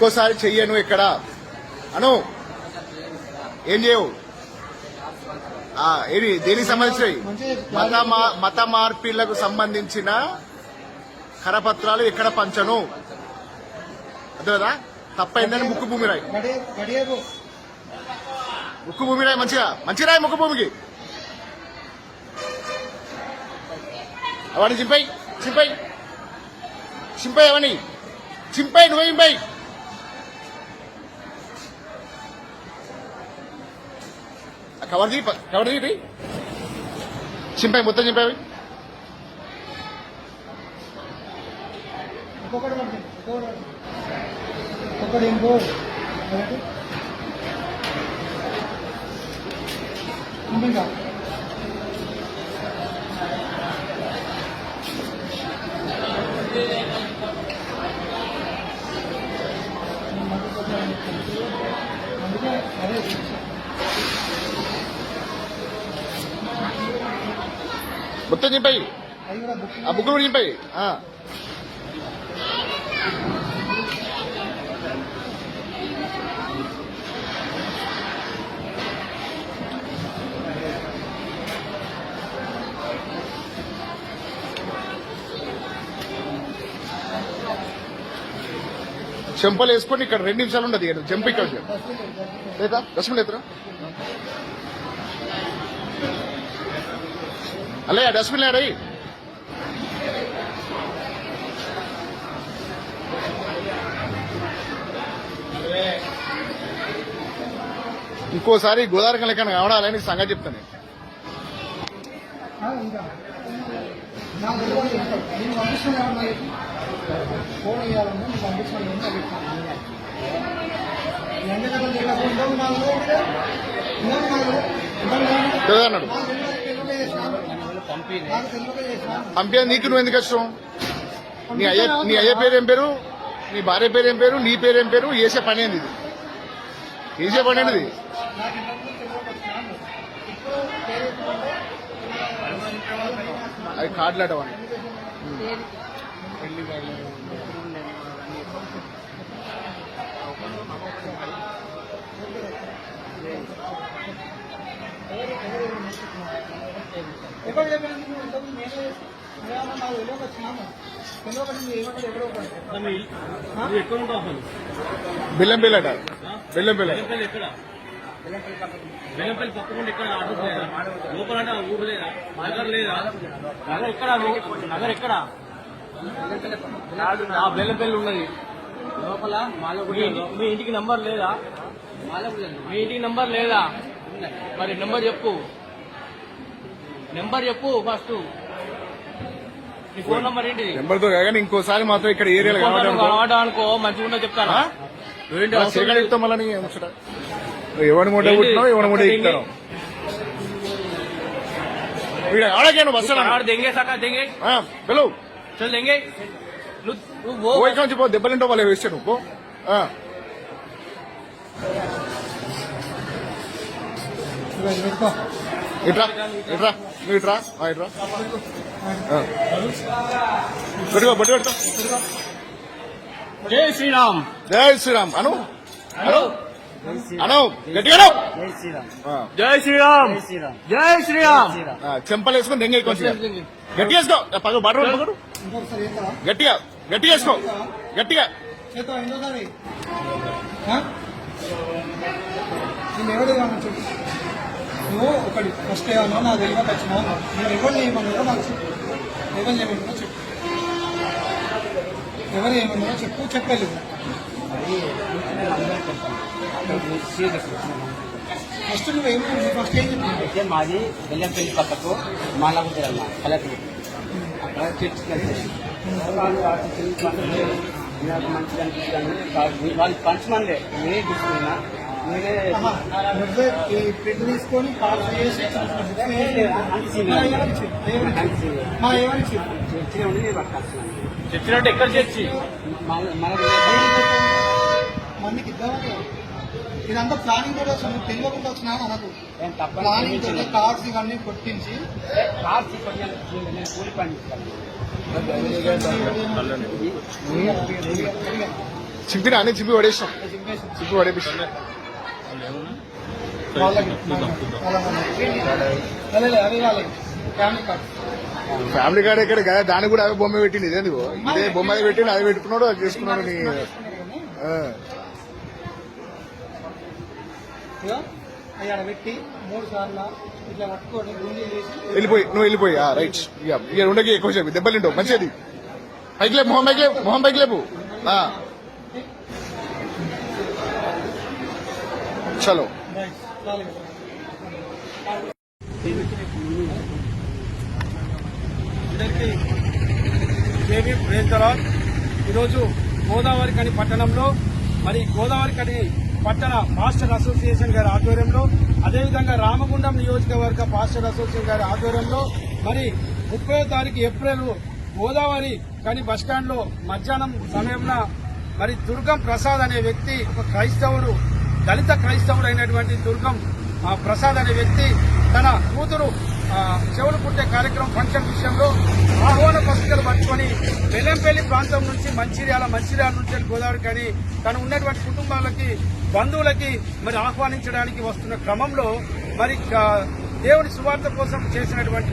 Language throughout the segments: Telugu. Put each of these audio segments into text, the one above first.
ఇంకోసారి చెయ్యను ఇక్కడ అను ఏం చేయవు ఏది దేనికి సంబంధించినవి మత మార్పిళ్లకు సంబంధించిన కరపత్రాలు ఎక్కడ పంచను అదే కదా తప్పైందని ముక్కు భూమి రాయి ముక్కు భూమి రాయి మంచిగా రాయి ముక్కు భూమికి అవన్నీ చింపై అవన్నీ నువ్వే చింపై కవర్ తీ చింపై మొత్తం చింపావి మొత్తం చింపాయి ఆ బుక్ కూడా చింపాయి చెంపలు వేసుకొని ఇక్కడ 2 నిమిషాలు ఉండదు ఇక్కడ జంప్ ఇక్కడ లేదా డస్ట్బిన్ ఎత్తరా అల్లయ్య డస్ట్బిన్ లేడయి ఇంకోసారి గోదావరి లెక్కన కావడాలని సంగతి చెప్తాను అన్నాడు పంపే నీకు నువ్వు ఎందుకు వచ్చావు నీ అయ్య పేరేం పేరు నీ భార్య పేరేం పేరు నీ పేరేం పేరు వేసే పని ఏంది ఇది వేసే పని ఏంటిది అది కార్డులాటవని బెల్లంపల్లి బెల్లంపల్లి పక్కకుండా ఇక్కడ అడ్రస్ లేదా లోపల ఊరు లేదా నగర్ లేదా నగర్ ఎక్కడ నగర్ ఎక్కడ బెల్లంపల్లి ఉన్నది లోపల మీ ఇంటికి నంబర్ లేదా మీ ఇంటికి నంబర్ లేదా మరి నెంబర్ చెప్పు ఫస్ట్ నీ ఫోన్ నంబర్ ఏంటి నెంబర్తో కానీ ఇంకోసారి మాత్రం ఇక్కడ ఏరియాలో అనుకో మంచిగా ఉందో చెప్తానా చెప్తాం మళ్ళీ ఎవరి మూట పుట్టినావు ఎవరి మూట ఇస్తాను ఆడకేను బస్సు దెంగే సకా దెంగే పిలువు చల్ దెంగే నువ్వు ఇక్కడ నుంచి పో దెబ్బలింటో వాళ్ళు వేస్తాను పో ఇట్రా నువ్వు ఇట్రా బట్టి పెడతా జై శ్రీరామ్ అను గట్టిగా జై శ్రీరామ్ జై శ్రీరామ్ చెంపలు వేసుకొని దెంగ గట్టి వేసుకో పగ బట్టలు పగడు గట్టిగా వేసుకో గట్టిగా నువ్వు ఒకటి ఫస్ట్ ఏమన్నా నా దగ్గర వచ్చినా నేను ఎవరు ఏమన్నారో నాకు చెప్పు ఎవరు ఏమన్నారో చెప్పు ఎవరు ఏమన్నారో చెప్పలేదు ఫస్ట్ నువ్వేమన్నా ఫస్ట్ ఏం చెప్పి మాది బెల్లంపల్లి పక్కకు మాలాగుంటే అన్న కలెక్టర్ అక్కడ చర్చి నాకు మంచిగా అనిపిస్తుంది వాళ్ళు పంచమనిలే నేనే తీసుకున్నా నువ్వే ప్రింట్ తీసుకొని పాస్ చేసి చచ్చినట్టు ఎక్కడ చర్చి మందికి ఇద్దామని ఇదంతా ప్లానింగ్ కూడా తెలియకుండా వచ్చినా నాకు ప్లానింగ్ తోటి కార్డ్స్ ఇవన్నీ కొట్టించి కూలి పని చింపినా అని చింపి పడేసాం చింపి పడేపిస్తాం వాళ్ళకి అవి వాళ్ళకి ఫ్యామిలీ కార్డ్ ఫ్యామిలీ కార్డ్ ఎక్కడ కదా దానికి కూడా అవే బొమ్మ పెట్టింది ఇదే నువ్వు ఇదే బొమ్మ అది పెట్టింది అది పెట్టుకున్నాడు అది చేసుకున్నాడు నీ అయ్యాడ పెట్టి 3 సార్లు ఇట్లా పట్టుకొని గుండె చేసి నువ్వు వెళ్ళిపోయి రైట్ ఇక ఉండకి ఎక్కువ చెప్పి దెబ్బలు మంచిది పైకి లేపు మొహం పైకి లేపు చలో అందరికీ జేబీ ప్రేస్తరాల్. ఈరోజు గోదావరి కని పట్టణంలో మరి గోదావరి కని పట్టణ పాస్టర్ అసోసియేషన్ గారి ఆధ్వర్యంలో అదేవిధంగా రామగుండం నియోజకవర్గ పాస్టర్ అసోసియేషన్ గారి ఆధ్వర్యంలో మరి 30వ తారీఖు ఏప్రిల్ గోదావరి కని బస్టాండ్ లో మధ్యాహ్నం సమయంలో మరి దుర్గం ప్రసాద్ అనే వ్యక్తి ఒక క్రైస్తవుడు దళిత క్రైస్తవుడు అయినటువంటి దుర్గం ప్రసాద్ అనే వ్యక్తి తన కూతురు చెవులు పుట్టే కార్యక్రమం ఫంక్షన్ విషయంలో ఆహ్వాన పత్రికలు పట్టుకొని బెల్లంపల్లి ప్రాంతం నుంచి మంచిర్యాల నుంచి గోదావరి కానీ తను ఉన్నటువంటి కుటుంబాలకి బంధువులకి మరి ఆహ్వానించడానికి వస్తున్న క్రమంలో మరి దేవుని సువార్త కోసం చేసినటువంటి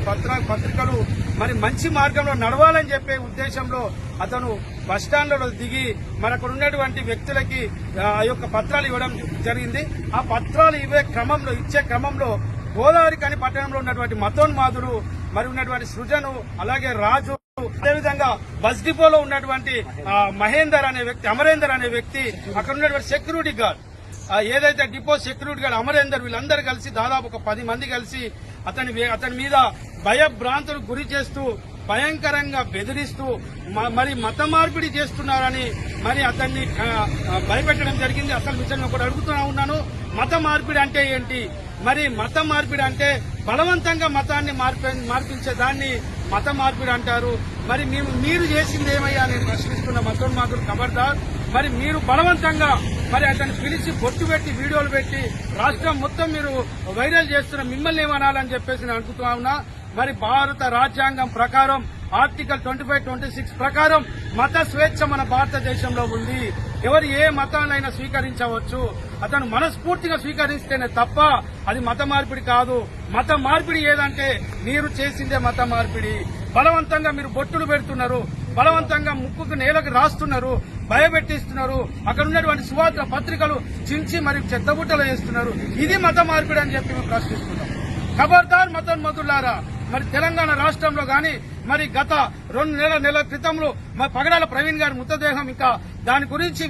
పత్రికలు మరి మంచి మార్గంలో నడవాలని చెప్పే ఉద్దేశంలో అతను బస్టాండ్లలో దిగి మరి అక్కడ ఉన్నటువంటి వ్యక్తులకి ఆ యొక్క పత్రాలు ఇవ్వడం జరిగింది. ఆ పత్రాలు ఇచ్చే క్రమంలో గోదావరి కని పట్టణంలో ఉన్నటువంటి మతోన్మాదులు మరి ఉన్నటువంటి సృజను అలాగే రాజు అదేవిధంగా బస్ డిపోలో ఉన్నటువంటి మహేందర్ అనే వ్యక్తి అమరేందర్ అనే వ్యక్తి అక్కడ ఉన్నటువంటి సెక్యూరిటీ గార్డ్ ఏదైతే డిపో సెక్యూరిటీ గార్డ్ అమరేందర్ వీళ్ళందరూ కలిసి దాదాపు ఒక 10 మంది కలిసి అతని మీద భయభ్రాంతులకు గురి చేస్తూ భయంకరంగా బెదిరిస్తూ మరి మత మార్పిడి చేస్తున్నారని మరి అతన్ని భయపెట్టడం జరిగింది. అసలు విషయం ఒకటి అడుగుతూనే ఉన్నాను, మత మార్పిడి అంటే ఏంటి? మరి మత మార్పిడి అంటే బలవంతంగా మతాన్ని మార్పించే దాన్ని మత మార్పిడి అంటారు. మరి మీరు చేసింది ఏమయ్యా నేను ప్రశ్నిస్తున్న మతోన్మాదులు ఖబర్దార్. మరి మీరు బలవంతంగా మరి అతన్ని పిలిచి బొట్టు పెట్టి వీడియోలు పెట్టి రాష్ట్రం మొత్తం మీరు వైరల్ చేస్తున్న మిమ్మల్ని ఏమనాలని చెప్పేసి నేను అనుకుంటా ఉన్నా. మరి భారత రాజ్యాంగం ప్రకారం ఆర్టికల్ 25-26 ప్రకారం మత స్వేచ్ఛ మన భారతదేశంలో ఉంది. ఎవరు ఏ మతాన్నైనా స్వీకరించవచ్చు. అతను మనస్ఫూర్తిగా స్వీకరిస్తేనే తప్ప అది మత మార్పిడి కాదు. మత మార్పిడి ఏదంటే మీరు చేసిందే మత మార్పిడి. బలవంతంగా మీరు బొట్టులు పెడుతున్నారు, బలవంతంగా ముక్కుకు నేలకు రాస్తున్నారు, భయపెట్టిస్తున్నారు. అక్కడ ఉన్నటువంటి సువార్త పత్రికలు చించి మరి చెత్తబుట్టలు వేస్తున్నారు. ఇది మత మార్పిడి అని చెప్పి మేము ప్రశ్నిస్తున్నాం. ఖబర్దార్ మతోన్మదులారా. మరి తెలంగాణ రాష్ట్రంలో గాని మరి గత 2 నెలల క్రితంలో మా పగడాల ప్రవీణ్ గారి మృతదేహం ఇంకా దాని గురించి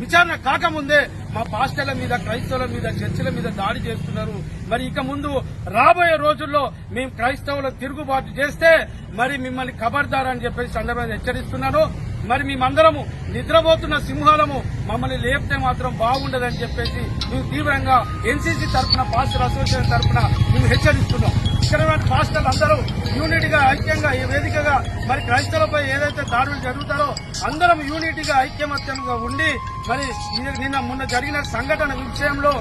విచారణ కాకముందే మా పాస్టర్ల మీద క్రైస్తవుల మీద చర్చిల మీద దాడి చేస్తున్నారు. మరి ఇక ముందు రాబోయే రోజుల్లో మేము క్రైస్తవుల తిరుగుబాటు చేస్తే మరి మిమ్మల్ని ఖబర్దార్ అని చెప్పేసి సందర్భంగా హెచ్చరిస్తున్నాను. మరి మేమందరము నిద్రపోతున్న సింహాలము మమ్మల్ని లేపితే మాత్రం బాగుండదని చెప్పేసి మేము తీవ్రంగా ఎన్సీసీ తరఫున పాస్టర్ అసోసియేషన్ తరఫున మేము హెచ్చరిస్తున్నాం. ఇక్కడ పాస్టర్లు అందరూ యూనిటీగా ఐక్యంగా ఈ వేదికగా మరి క్రైస్తవులపై ఏదైతే దాడులు జరుగుతారో అందరం యూనిటీగా ఐక్యమత్యంగా ఉండి మరి మొన్న జరిగిన సంఘటన విషయంలో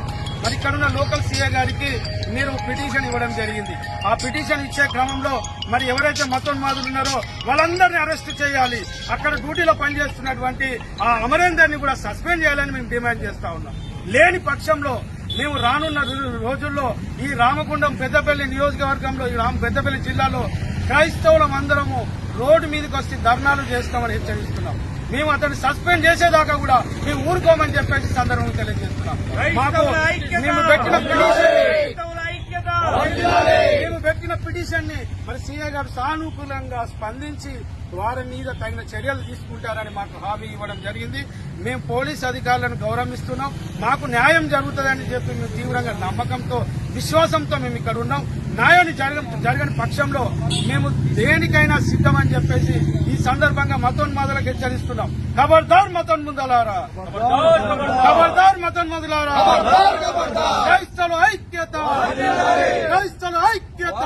మరి ఇక్కడున్న లోకల్ సీఏ గారికి మీరు పిటిషన్ ఇవ్వడం జరిగింది. ఆ పిటిషన్ ఇచ్చే క్రమంలో మరి ఎవరైతే మతోన్మాదులు ఉన్నారో వాళ్ళందరినీ అరెస్ట్ చేయాలి. అక్కడ డ్యూటీలో పనిచేస్తున్నటువంటి ఆ అమరేందర్ని కూడా సస్పెండ్ చేయాలని మేము డిమాండ్ చేస్తా ఉన్నాం. లేని పక్షంలో మేము రానున్న రోజుల్లో ఈ రామగుండం పెద్దపల్లి నియోజకవర్గంలో ఈ పెద్దపల్లి జిల్లాలో క్రైస్తవులం అందరము రోడ్డు మీదకి వచ్చి ధర్నాలు చేస్తామని హెచ్చరిస్తున్నాం. మేము అతన్ని సస్పెండ్ చేసేదాకా కూడా మేము ఊరుకోమని చెప్పేసి సందర్భంగా తెలియజేస్తున్నాం. మేము పెట్టిన పిటిషన్ ని మరి సీఏ గారు సానుకూలంగా స్పందించి వారి మీద తగిన చర్యలు తీసుకుంటారని మాకు హామీ ఇవ్వడం జరిగింది. మేము పోలీస్ అధికారులను గౌరవిస్తున్నాం. మాకు న్యాయం జరుగుతుందని చెప్పి మేము తీవ్రంగా నమ్మకంతో విశ్వాసంతో మేము ఇక్కడ ఉన్నాం. న్యాయాన్ని జరగని పక్షంలో మేము దేనికైనా సిద్ధమని చెప్పేసి ఈ సందర్భంగా మతోన్మాదులకు హెచ్చరిస్తున్నాం. ఖబర్దార్ మతోన్మాదులారా, ఖబర్దార్ మతోన్మాదులారా. క్రైస్తవుల ఐక్యత, క్రైస్తవుల ఐక్యత.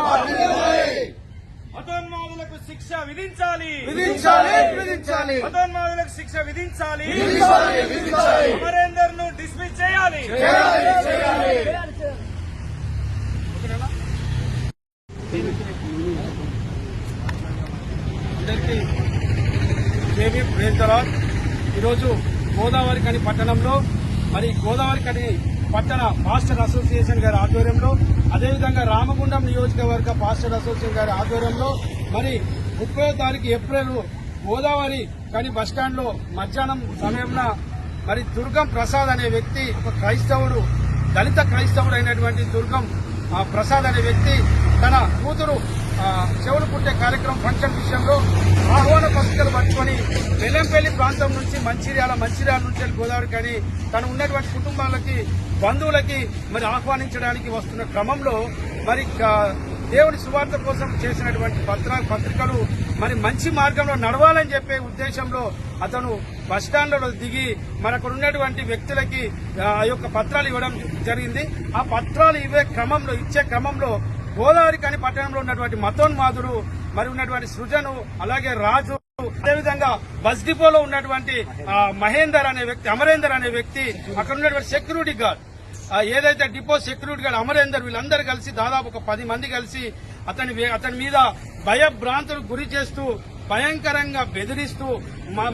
మతోన్మాదులకు శిక్ష విధించాలి, విధించాలి. మతోన్మాదులకు శిక్ష విధించాలి. అమరేందర్ ను డిస్మిస్ చేయాలి. అందరికీ జేబీ ప్రేస్తరాల్. ఈరోజు గోదావరి కని పట్టణంలో మరి గోదావరి కని పట్టణ పాస్టర్ అసోసియేషన్ గారి ఆధ్వర్యంలో అదేవిధంగా రామగుండం నియోజకవర్గ పాస్టర్ అసోసియేషన్ గారి ఆధ్వర్యంలో మరి 30వ తారీఖు ఏప్రిల్ గోదావరి కని బస్టాండ్ లో మధ్యాహ్నం సమయంలో మరి దుర్గం ప్రసాద్ అనే వ్యక్తి ఒక క్రైస్తవుడు, దళిత క్రైస్తవుడు అయినటువంటి దుర్గం ప్రసాద్ అనే వ్యక్తి తన కూతురు చెవులు పుట్టే కార్యక్రమం ఫంక్షన్ విషయంలో ఆహ్వాన పత్రికలు పట్టుకొని వెల్లంపల్లి ప్రాంతం నుంచి మంచిర్యాల నుంచి గోదావరి కానీ తను ఉన్నటువంటి కుటుంబాలకి బంధువులకి మరి ఆహ్వానించడానికి వస్తున్న క్రమంలో మరి దేవుని సువార్త కోసం చేసినటువంటి పత్రికలు మరి మంచి మార్గంలో నడవాలని చెప్పే ఉద్దేశంలో అతను బస్టాండ్లలో దిగి మరి అక్కడ ఉన్నటువంటి వ్యక్తులకి ఆ యొక్క పత్రాలు ఇవ్వడం జరిగింది. ఆ పత్రాలు ఇచ్చే క్రమంలో గోదావరి కని పట్టణంలో ఉన్నటువంటి మతోన్మాదులు మరి ఉన్నటువంటి సృజను అలాగే రాజు అదేవిధంగా బస్ డిపోలో ఉన్నటువంటి అమరేందర్ అనే వ్యక్తి అక్కడ ఉన్నటువంటి సెక్యూరిటీ గార్డ్ ఏదైతే డిపో సెక్యూరిటీ గార్డ్ అమరేందర్ వీళ్ళందరూ కలిసి దాదాపు ఒక 10 మంది కలిసి అతని మీద భయభ్రాంతులకు గురి చేస్తూ భయంకరంగా బెదిరిస్తూ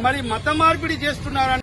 మరి మత మార్పిడి చేస్తున్నారని